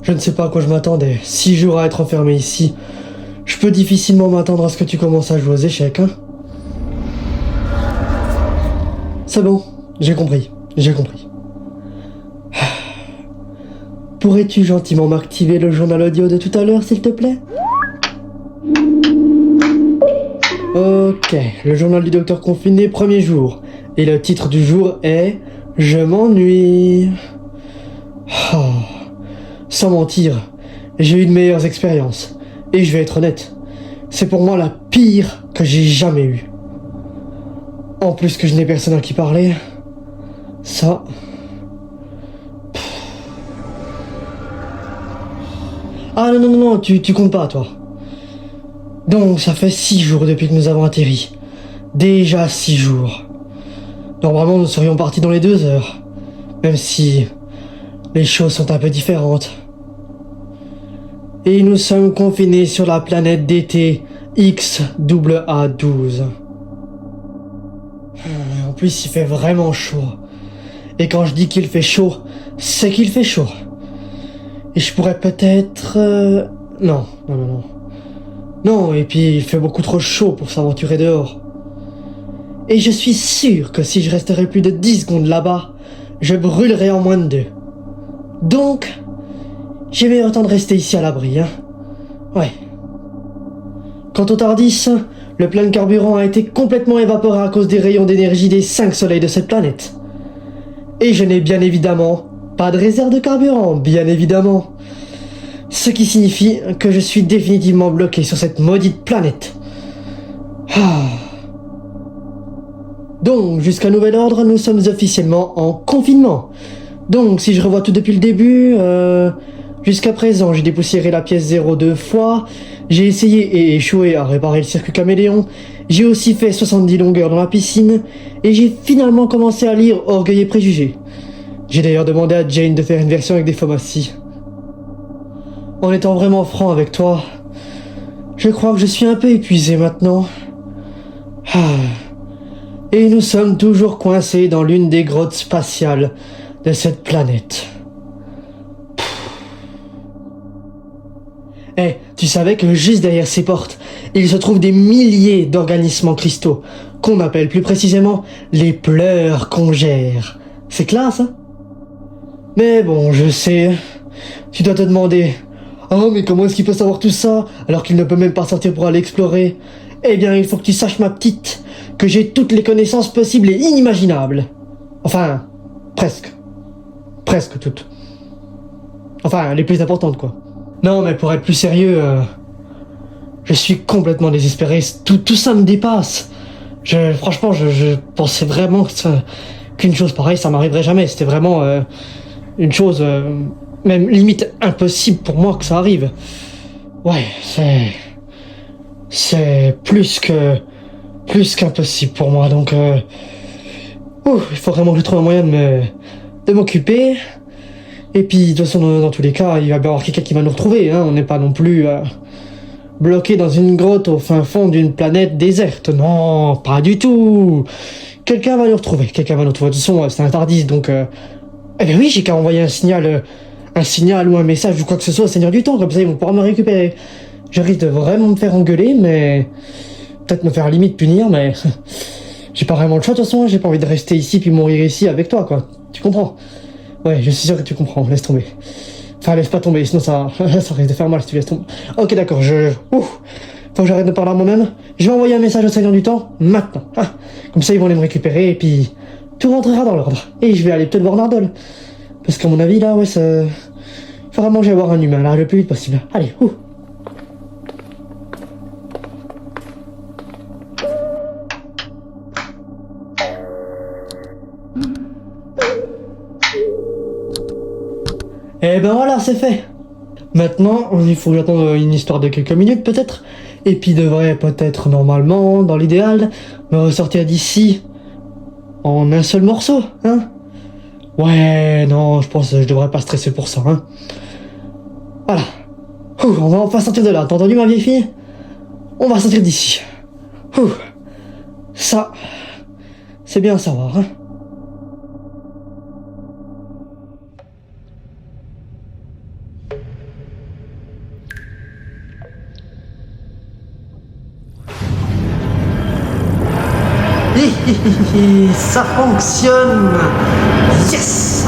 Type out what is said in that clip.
Je ne sais pas à quoi je m'attendais. 6 jours à être enfermé ici. Je peux difficilement m'attendre à ce que tu commences à jouer aux échecs, hein. C'est bon, j'ai compris. Pourrais-tu gentiment m'activer le journal audio de tout à l'heure, s'il te plaît? Ok, le journal du docteur confiné, premier jour. Et le titre du jour est « Je m'ennuie ». Oh. Sans mentir, j'ai eu de meilleures expériences. Et je vais être honnête, c'est pour moi la pire que j'ai jamais eue. En plus que je n'ai personne à qui parler, ça... Ah non, tu comptes pas, toi. Donc ça fait 6 jours depuis que nous avons atterri. Déjà 6 jours. Normalement nous serions partis dans les 2 heures. Même si les choses sont un peu différentes. Et nous sommes confinés sur la planète d'été XAA12. En plus il fait vraiment chaud. Et quand je dis qu'il fait chaud, c'est qu'il fait chaud. Et je pourrais peut-être... Non. Non, et puis il fait beaucoup trop chaud pour s'aventurer dehors. Et je suis sûr que si je resterais plus de 10 secondes là-bas, je brûlerais en moins de 2. Donc, j'ai meilleur temps de rester ici à l'abri, hein. Ouais. Quant au TARDIS, le plein de carburant a été complètement évaporé à cause des rayons d'énergie des 5 soleils de cette planète. Et je n'ai bien évidemment pas de réserve de carburant, bien évidemment. Ce qui signifie que je suis définitivement bloqué sur cette maudite planète. Donc, jusqu'à nouvel ordre, nous sommes officiellement en confinement. Donc, si je revois tout depuis le début, jusqu'à présent, j'ai dépoussiéré la pièce 0 2 fois, j'ai essayé et échoué à réparer le circuit caméléon, j'ai aussi fait 70 longueurs dans la piscine, et j'ai finalement commencé à lire Orgueil et Préjugés. J'ai d'ailleurs demandé à Jane de faire une version avec des pharmacies. En étant vraiment franc avec toi, je crois que je suis un peu épuisé maintenant. Et nous sommes toujours coincés dans l'une des grottes spatiales de cette planète. Tu savais que juste derrière ces portes, il se trouve des milliers d'organismes en cristaux, qu'on appelle plus précisément les pleurs congères. C'est classe, hein? Mais bon, je sais, tu dois te demander... Oh, mais comment est-ce qu'il peut savoir tout ça, alors qu'il ne peut même pas sortir pour aller explorer? Eh bien, il faut que tu saches, ma petite, que j'ai toutes les connaissances possibles et inimaginables. Enfin, presque. Presque toutes. Enfin, les plus importantes, quoi. Non, mais pour être plus sérieux, je suis complètement désespéré. Tout ça me dépasse. Franchement, je pensais vraiment qu'une chose pareille, ça m'arriverait jamais. C'était vraiment une chose, même limite impossible pour moi que ça arrive. Ouais, c'est plus qu'impossible pour moi. Donc, il faut vraiment que je trouve un moyen de m'occuper. Et puis, de toute façon, dans tous les cas, il va bien y avoir quelqu'un qui va nous retrouver, hein. On n'est pas non plus bloqué dans une grotte au fin fond d'une planète déserte. Non, pas du tout. Quelqu'un va nous retrouver. De toute façon, c'est un TARDIS, donc... Eh bien oui, j'ai qu'à envoyer un signal ou un message ou quoi que ce soit au Seigneur du Temps, comme ça ils vont pouvoir me récupérer. Je risque de vraiment me faire engueuler, mais... Peut-être me faire limite punir, mais... J'ai pas vraiment le choix, de toute façon, j'ai pas envie de rester ici puis mourir ici avec toi, quoi. Tu comprends? Ouais, je suis sûr que tu comprends, laisse tomber. Enfin, laisse pas tomber, sinon ça risque de faire mal si tu laisses tomber. Ok, d'accord, faut que j'arrête de parler à moi-même. Je vais envoyer un message au Seigneur du Temps, maintenant. Comme ça, ils vont aller me récupérer, et puis... Tout rentrera dans l'ordre. Et je vais aller peut-être voir Nardole. Parce qu'à mon avis, là, ouais, ça... Il faut vraiment que j'aille voir un humain, là, le plus vite possible. Allez, Et ben voilà, c'est fait. Maintenant, il faut que j'attende une histoire de quelques minutes, peut-être. Et puis devrait peut-être, normalement, dans l'idéal, me ressortir d'ici en un seul morceau, hein. Ouais, non, je pense que je devrais pas stresser pour ça, hein. Voilà. On va enfin sortir de là, t'as entendu, ma vieille fille? On va sortir d'ici. Ça, c'est bien à savoir, hein. Ça fonctionne. Yes.